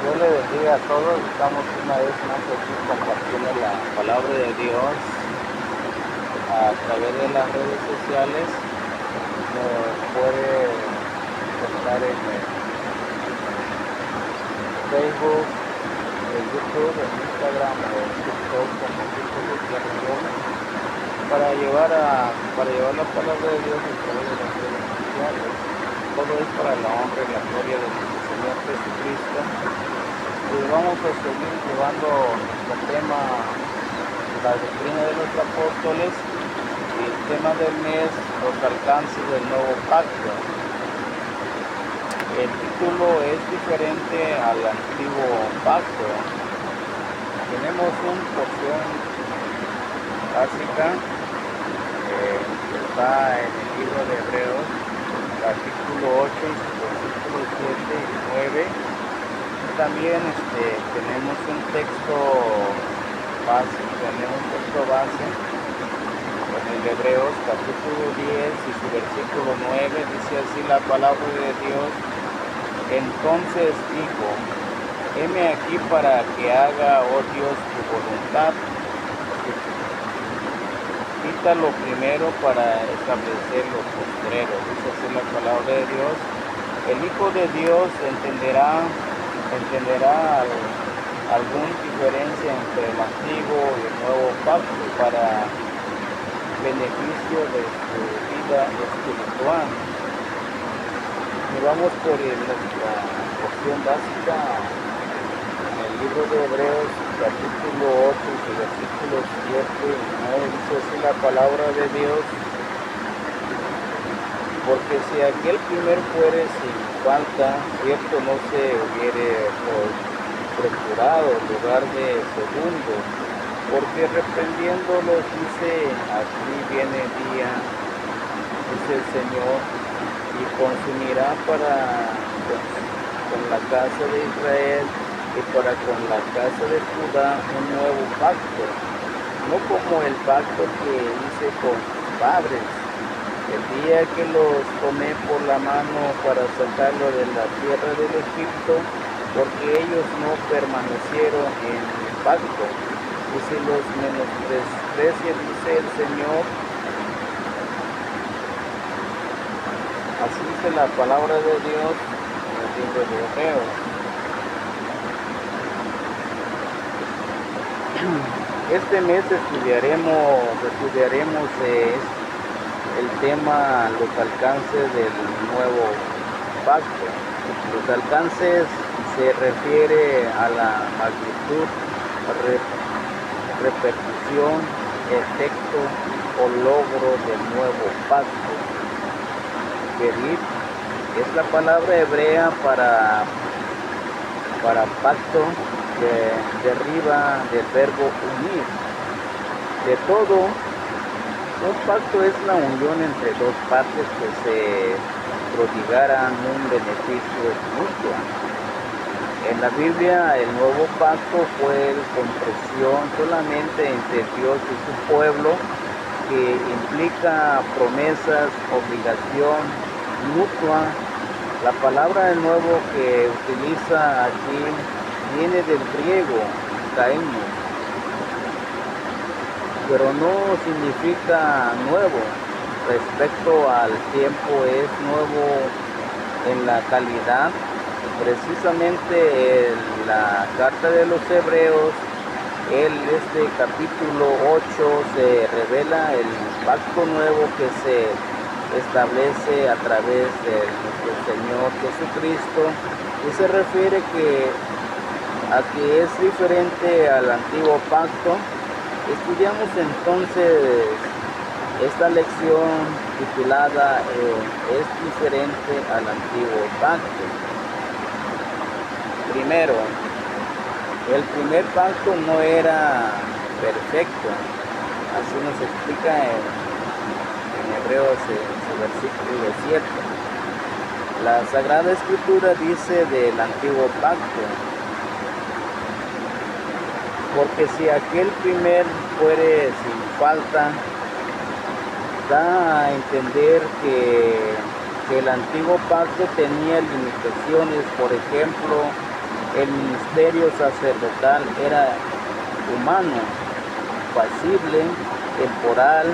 Dios le bendiga a todos. Estamos una vez más aquí compartiendo la palabra de Dios a través de las redes sociales. Nos puede encontrar en el Facebook, en YouTube, en Instagram o en TikTok como Círculo Tierra Joven para llevar la palabra de Dios a través de las redes sociales. Todo es para la honra y la gloria de nuestro Señor Jesucristo. Y vamos a seguir llevando nuestro tema, la doctrina de los apóstoles, y el tema del mes, los alcances del nuevo pacto. El título es diferente al antiguo pacto. Tenemos una porción básica que está en el libro de Hebreos, capítulo 8, versículos 7 y 9. También tenemos un texto base en el Hebreos capítulo 10 y su versículo 9. Dice así la palabra de Dios: entonces dijo, heme aquí para que haga, oh Dios, tu voluntad. Quita lo primero para establecer lo postrero. Dice así la palabra de Dios. El Hijo de Dios entenderá alguna diferencia entre el antiguo y el nuevo pacto para beneficio de su vida espiritual. Y vamos por nuestra porción básica en el libro de Hebreos capítulo 8 y versículos 7 y 9. Dice así la palabra de Dios: porque si aquel primer fuere sin falta, cierto no se hubiere procurado lugar de segundo, porque reprendiéndolos dice, aquí viene el día, dice el Señor, y consumirá con la casa de Israel y para con la casa de Judá un nuevo pacto, no como el pacto que hice con sus padres, el día que los tomé por la mano para sacarlo de la tierra del Egipto, porque ellos no permanecieron en el pacto. Y si los menosprecia, dice el Señor. Así dice la palabra de Dios en el libro de Hebreos. Este mes estudiaremos el tema los alcances del nuevo pacto. Los alcances se refiere a la magnitud, repercusión, efecto o logro del nuevo pacto. Berit es la palabra hebrea para pacto, que deriva del verbo unir. De todo, un pacto es la unión entre dos partes que se prodigaran un beneficio mutuo. En la Biblia, el nuevo pacto fue compresión solamente entre Dios y su pueblo, que implica promesas, obligación mutua. La palabra de nuevo que utiliza aquí viene del griego kaino, pero no significa nuevo. Respecto al tiempo, es nuevo en la calidad. Precisamente en la carta de los Hebreos, este capítulo 8, se revela el pacto nuevo que se establece a través de nuestro Señor Jesucristo, y se refiere a que es diferente al antiguo pacto. Estudiamos entonces esta lección titulada es diferente al antiguo pacto. Primero, el primer pacto no era perfecto, así nos explica en Hebreos en su versículo 7. La Sagrada Escritura dice del antiguo pacto: porque si aquel primer fuere sin falta, da a entender que el antiguo pacto tenía limitaciones. Por ejemplo, El ministerio sacerdotal era humano, pasible, temporal,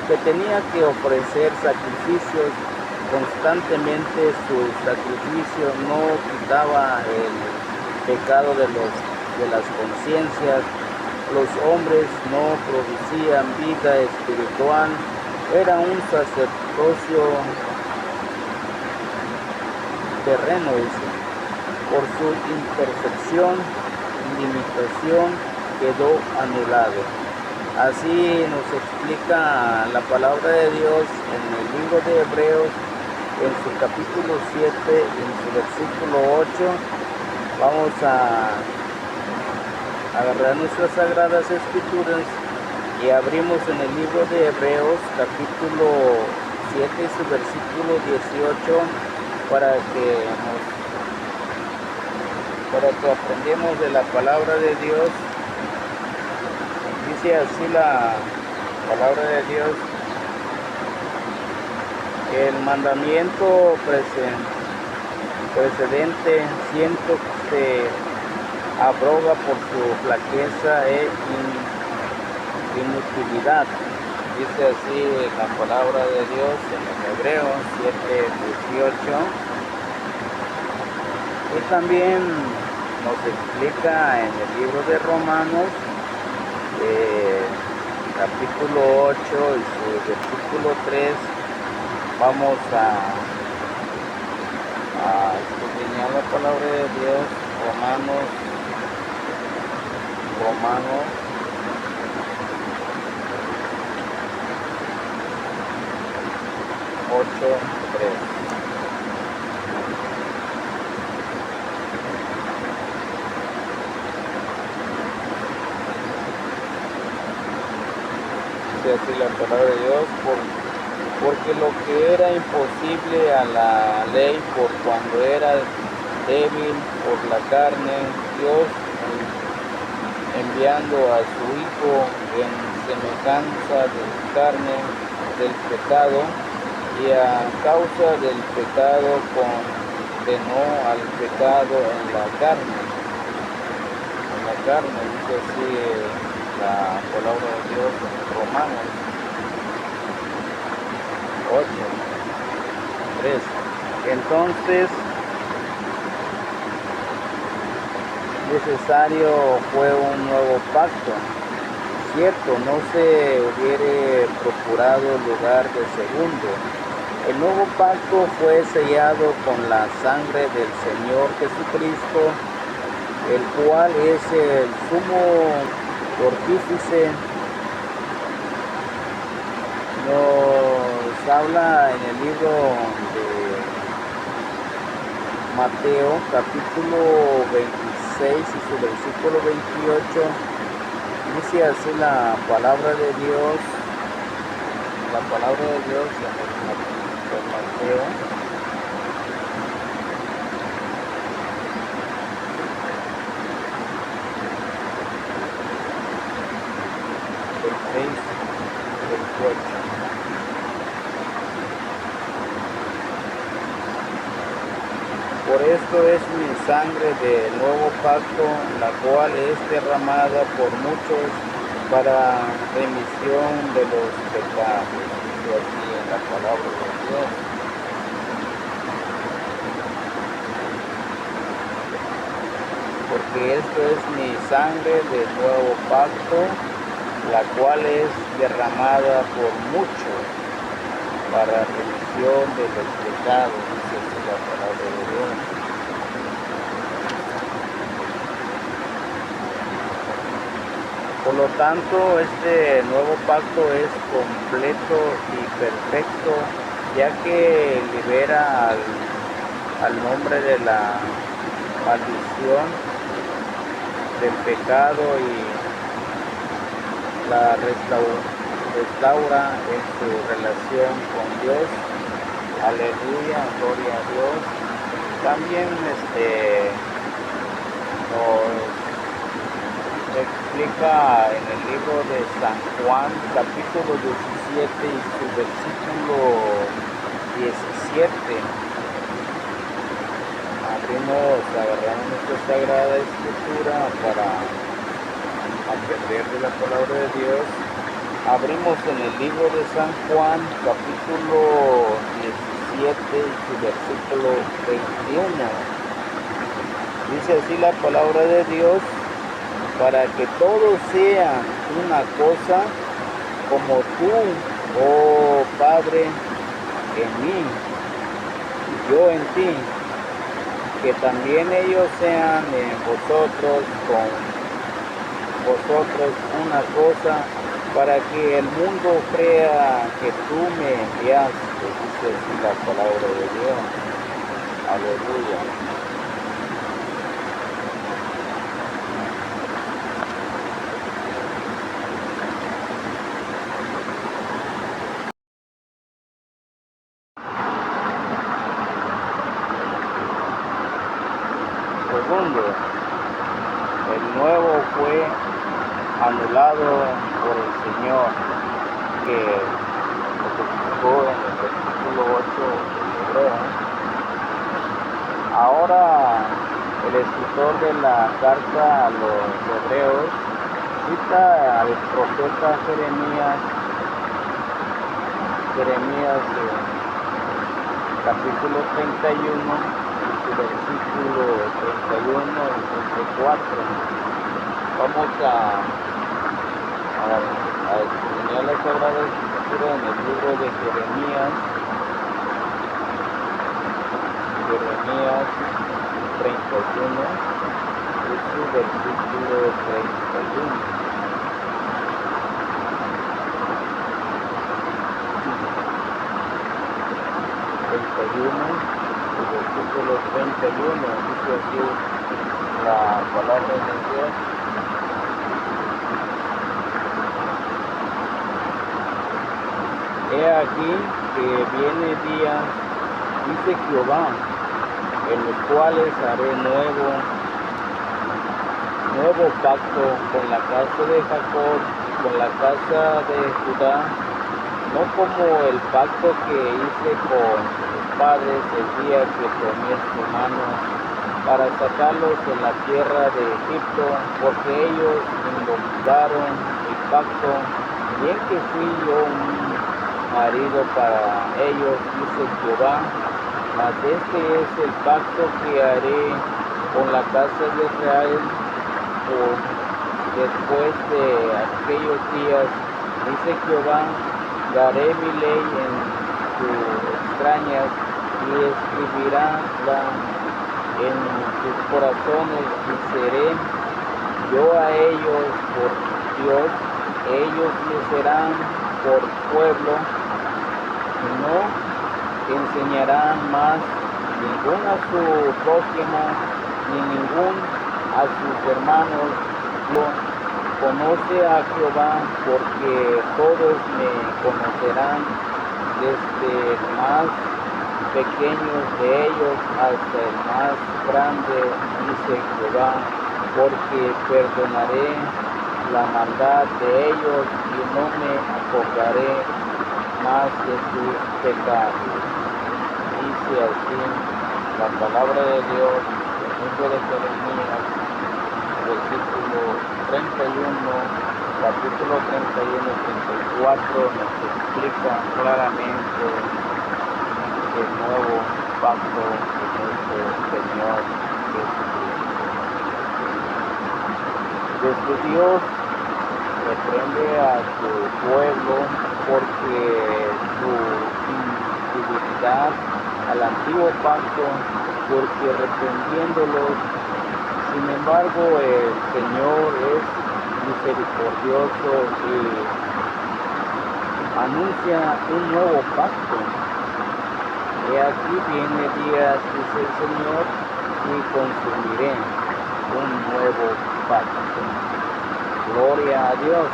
que tenía que ofrecer sacrificios constantemente. Su sacrificio no quitaba el pecado de las conciencias. Los hombres no producían vida espiritual. Era un sacerdocio terreno, dice. Por su imperfección y limitación quedó anulado. Así nos explica la palabra de Dios en el libro de Hebreos, en su capítulo 7, en su versículo 8. Vamos a agarrar nuestras sagradas escrituras y abrimos en el libro de Hebreos, capítulo 7, su versículo 18, para que aprendamos de la palabra de Dios. Dice así la palabra de Dios: el mandamiento precedente siento que se abroga por su flaqueza e inutilidad. Dice así la palabra de Dios en el Hebreos 7:18. Y también nos explica en el libro de Romanos, capítulo 8 y su versículo 3. Vamos a escudriñar la palabra de Dios. Romanos 8:3. Así la palabra de Dios, porque lo que era imposible a la ley por cuando era débil por la carne, Dios, enviando a su Hijo en semejanza de carne del pecado, y a causa del pecado condenó al pecado en la carne. Dice así la palabra de Dios en Romanos 8:3. Entonces necesario fue un nuevo pacto. Cierto, no se hubiere procurado lugar de segundo. El nuevo pacto fue sellado con la sangre del Señor Jesucristo, el cual es el sumo pontífice. Nos habla en el libro de Mateo, capítulo 26 y su versículo 28. Dice así la palabra de Dios. La palabra de Dios en Mateo. Por esto es mi sangre del nuevo pacto, la cual es derramada por muchos para remisión de los pecados. Dice así en la palabra de Dios. Porque esto es mi sangre del nuevo pacto, la cual es derramada por muchos para remisión de los pecados. Dice así la palabra de Dios. Por lo tanto, este nuevo pacto es completo y perfecto, ya que libera al hombre de la maldición del pecado y la restaura en su relación con Dios. Aleluya, gloria a Dios. También nos explica en el libro de San Juan, capítulo 17 y su versículo 17. primos agarramos nuestra sagrada escritura para aprender de la palabra de Dios. Abrimos en el libro de San Juan, capítulo 17 y su versículo 21. Dice así la palabra de Dios: para que todos sean una cosa, como tú, oh Padre, en mí y yo en ti, que también ellos sean en vosotros, con vosotros una cosa, para que el mundo crea que tú me enviaste. Dice así la palabra de Dios. Aleluya. Segundo, el nuevo fue anulado por el Señor, que explicó en el versículo 8 de Hebreo. Ahora el escritor de la carta a los hebreos cita al profeta Jeremías capítulo 31, versículo 31 y 34. Vamos a examinar la Sagrada Escritura en el libro de Jeremías 31 y su versículo 31. Versículo 31, dice así la palabra de Dios: he aquí que viene día, dice Jehová, en los cuales haré nuevo pacto con la casa de Jacob y con la casa de Judá, no como el pacto que hice con padres el día que tomé su mano para sacarlos de la tierra de Egipto, porque ellos invocaron el pacto, bien que fui yo un marido para ellos, dice Jehová. Mas este es el pacto que haré con la casa de Israel después de aquellos días, dice Jehová. Daré mi ley en sus extrañas y escribiránla en sus corazones, y seré yo a ellos por Dios, ellos me serán por pueblo, y no enseñarán más ningún a su prójimo, ni ningún a sus hermanos. Conoce a Jehová, porque todos me conocerán, desde el más pequeño de ellos hasta el más grande, dice Jehová, porque perdonaré la maldad de ellos y no me acordaré más de sus pecados. Dice así la palabra de Dios en el libro de Jeremías, versículo 31, capítulo 31 y 34 nos explica claramente el nuevo pacto de nuestro Señor Jesucristo. Desde Dios reprende a su pueblo porque su infidelidad al antiguo pacto, porque reprendiéndolos. Sin embargo, el Señor es misericordioso y anuncia un nuevo pacto. He aquí viene días, dice el Señor, y consumiré un nuevo pacto. Gloria a Dios.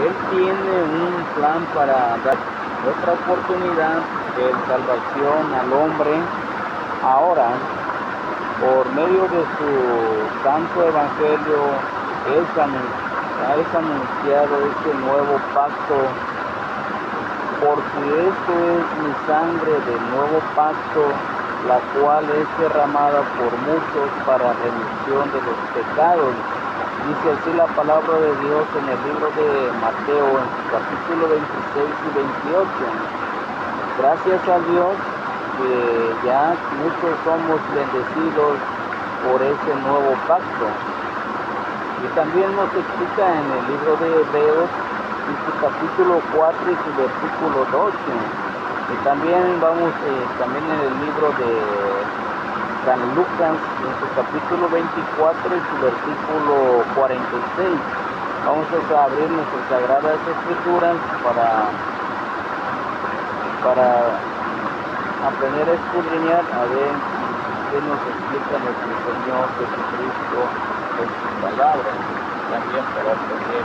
Él tiene un plan para dar otra oportunidad de salvación al hombre. Ahora, por medio de su santo evangelio, es anunciado este nuevo pacto, porque esto es mi sangre del nuevo pacto, la cual es derramada por muchos para remisión de los pecados. Dice así la palabra de Dios en el libro de Mateo, en su capítulo 26 y 28. Gracias a Dios que ya muchos somos bendecidos por ese nuevo pacto. Y también nos explica en el libro de Hebreos, en su capítulo 4 y su versículo 12. Y también vamos también en el libro de San Lucas, en su capítulo 24 y su versículo 46. Vamos a abrir nuestras sagradas escrituras para aprender a escudriñar, a ver qué nos explica nuestro Señor Jesucristo en su palabra, también para aprender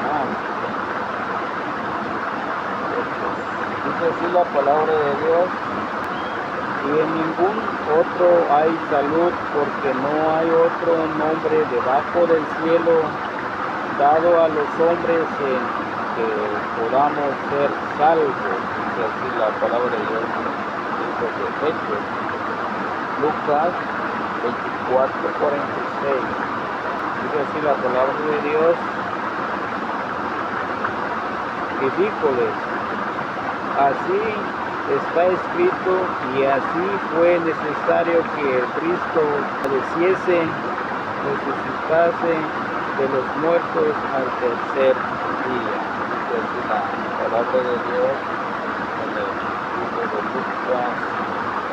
más. Dice así la palabra de Dios: y en ningún otro hay salud, porque no hay otro nombre debajo del cielo dado a los hombres en que podamos ser salvos. Dice así la palabra de Dios en el libro de Hechos, Lucas 24:46. Dice así la palabra de Dios: y díjoles, así está escrito, y así fue necesario que el Cristo padeciese, resucitase de los muertos al tercer día. Dice así la palabra de Dios en el libro de Lucas,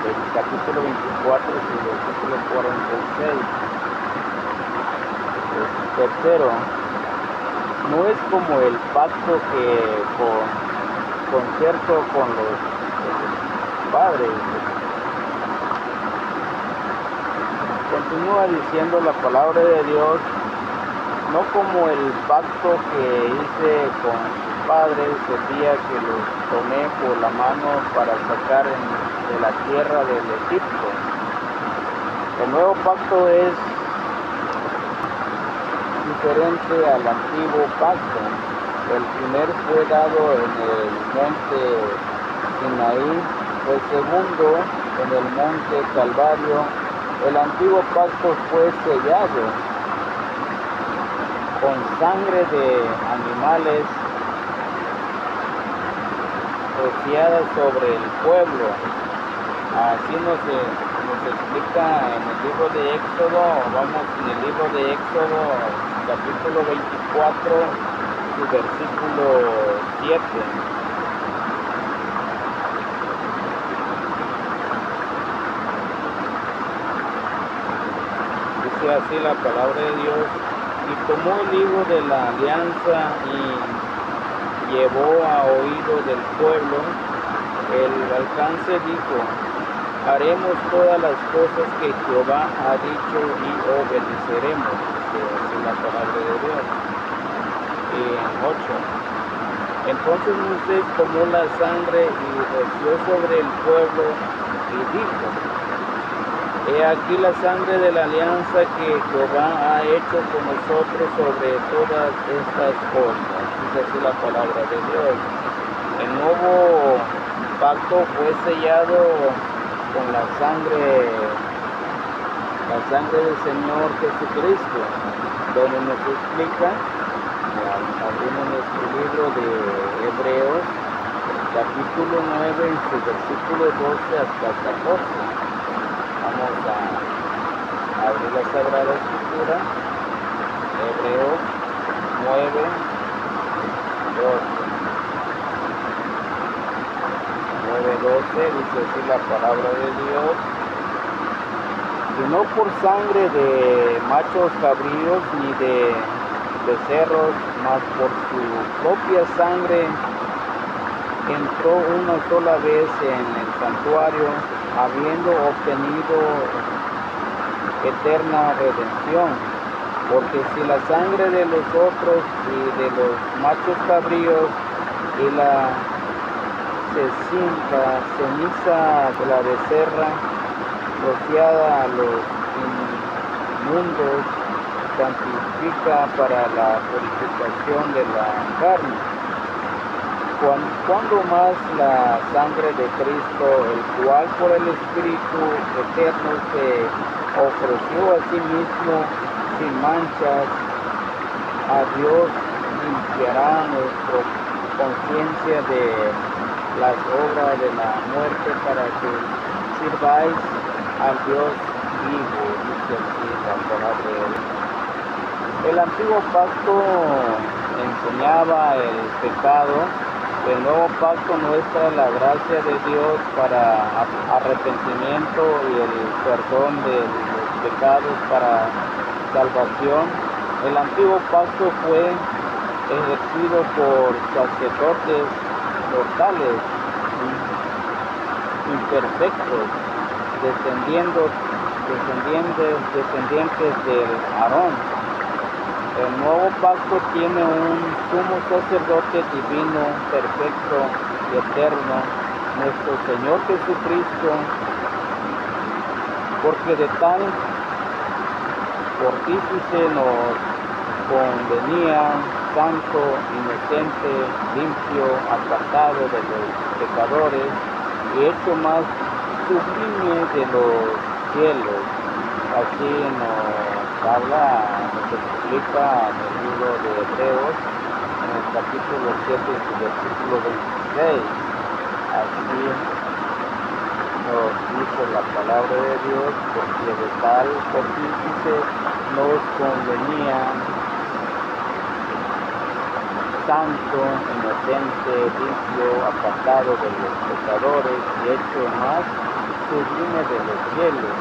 del capítulo 24, y versículo 46. Tercero, no es como el pacto que concierto con los padres. Continúa diciendo la palabra de Dios: no como el pacto que hice con sus padres el día que los tomé por la mano para sacar de la tierra del Egipto. El nuevo pacto es diferente al antiguo pacto. El primero fue dado en el monte Sinaí, el segundo en el monte Calvario. El antiguo pacto fue sellado con sangre de animales rociada sobre el pueblo. Así nos explica en el libro de Éxodo. Vamos en el libro de Éxodo, capítulo 24, su versículo 7. Dice así la palabra de Dios: y tomó el libro de la alianza y llevó a oído del pueblo el alcance, dijo: haremos todas las cosas que Jehová ha dicho y obedeceremos. Dice la palabra de Dios. Y 8. Entonces Moisés tomó la sangre y roció sobre el pueblo y dijo: he aquí la sangre de la alianza que Jehová ha hecho con nosotros sobre todas estas cosas. Dice así la palabra de Dios. El nuevo pacto fue sellado con la sangre del Señor Jesucristo, donde nos explica, abrimos nuestro libro de Hebreos, capítulo 9, en su versículo 12 hasta 14. Vamos a abrir la Sagrada Escritura, Hebreos 9, 12, dice así la palabra de Dios: y no por sangre de machos cabríos ni de becerros, mas por su propia sangre entró una sola vez en el santuario, habiendo obtenido eterna redención. Porque si la sangre de los otros y de los machos cabríos y la ceniza de la becerra rociada a los inmundos santifica para la purificación de la carne, cuando más la sangre de Cristo, el cual por el Espíritu eterno se ofreció a sí mismo sin manchas, a Dios limpiará nuestra conciencia de las obras de la muerte para que sirváis al Dios vivo, dice así la palabra de Dios. El antiguo pacto enseñaba el pecado, el nuevo pacto muestra la gracia de Dios para arrepentimiento y el perdón de los pecados para salvación. El antiguo pacto fue ejercido por sacerdotes mortales, imperfectos, descendientes del Aarón. El nuevo pacto tiene un sumo sacerdote divino, perfecto y eterno, nuestro Señor Jesucristo, porque de tal fortífice nos convenía, santo, inocente, limpio, apartado de los pecadores y hecho más sublime de los cielos. Así nos habla, nos explica en el libro de Hebreos, en el capítulo 7, versículo 26. Así nos dice la palabra de Dios, porque de tal fortífice nos convenía, santo, inocente, limpio, apartado de los pecadores y hecho más sublime de los cielos.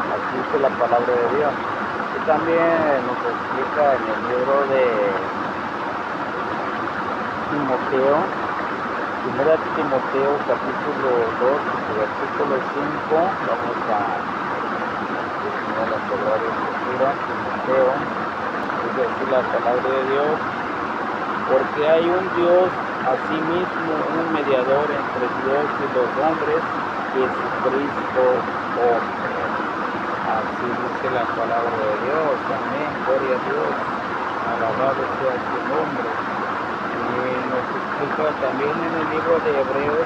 Así dice la palabra de Dios. Y también nos explica en el libro de Timoteo, 1 Timoteo capítulo 2, versículo 5, vamos a definir la palabra escritura, Timoteo, dice así la palabra de Dios, porque hay un Dios, asimismo un mediador entre Dios y los hombres, Jesucristo hombre. Así dice la palabra de Dios, amén, gloria a Dios, alabado sea su nombre. Y nos explica también en el libro de Hebreos,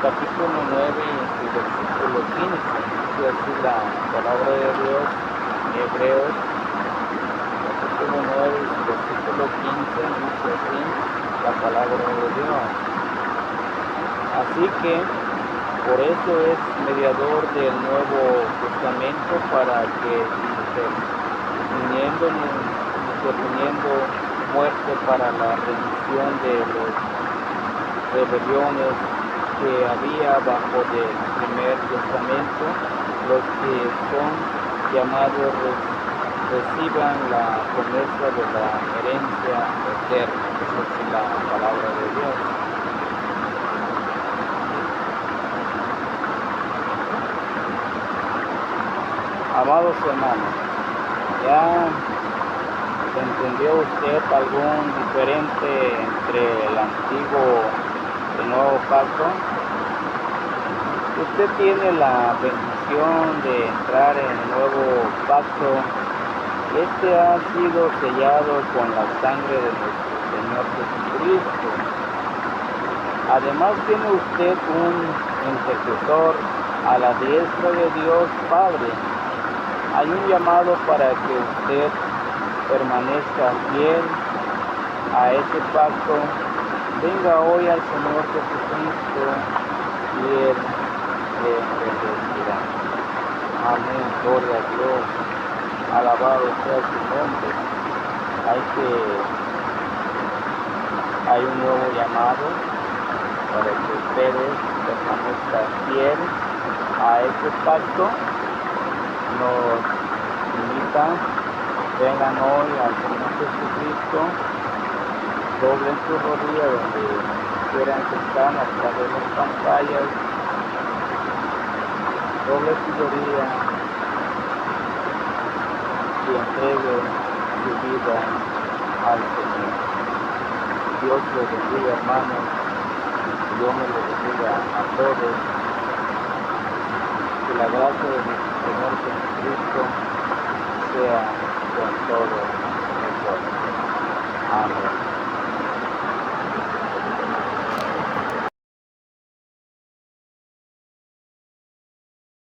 capítulo 9 y versículo 15, dice así la palabra de Dios, Hebreos, capítulo 9 y versículo 15, dice así la palabra de Dios. Así que, por eso es mediador del Nuevo Testamento para que interviniendo muerte para la remisión de las rebeliones que había bajo del primer testamento, los que son llamados reciban la promesa de la herencia eterna. Esa es la palabra de Dios. Amados hermanos, ¿ya entendió usted algún diferente entre el antiguo y el nuevo pacto? Usted tiene la bendición de entrar en el nuevo pacto. Este ha sido sellado con la sangre de nuestro Señor Jesucristo. Además tiene usted un intercesor a la diestra de Dios Padre. Hay un llamado para que usted permanezca fiel a ese pacto. Venga hoy al Señor Jesucristo y Él le bendecirá. Amén, gloria a Dios, alabado sea su nombre. Hay un nuevo llamado para que ustedes permanezcan fiel a ese pacto. Nos invitan, vengan hoy al Señor Jesucristo, doblen su rodilla donde quieran que están a través de las pantallas, doble su rodilla y entregue su vida al Señor. Dios les bendiga, hermanos, Dios me los bendiga a todos, que la gracia de nuestro Señor Jesucristo sea con todos nosotros. Amén.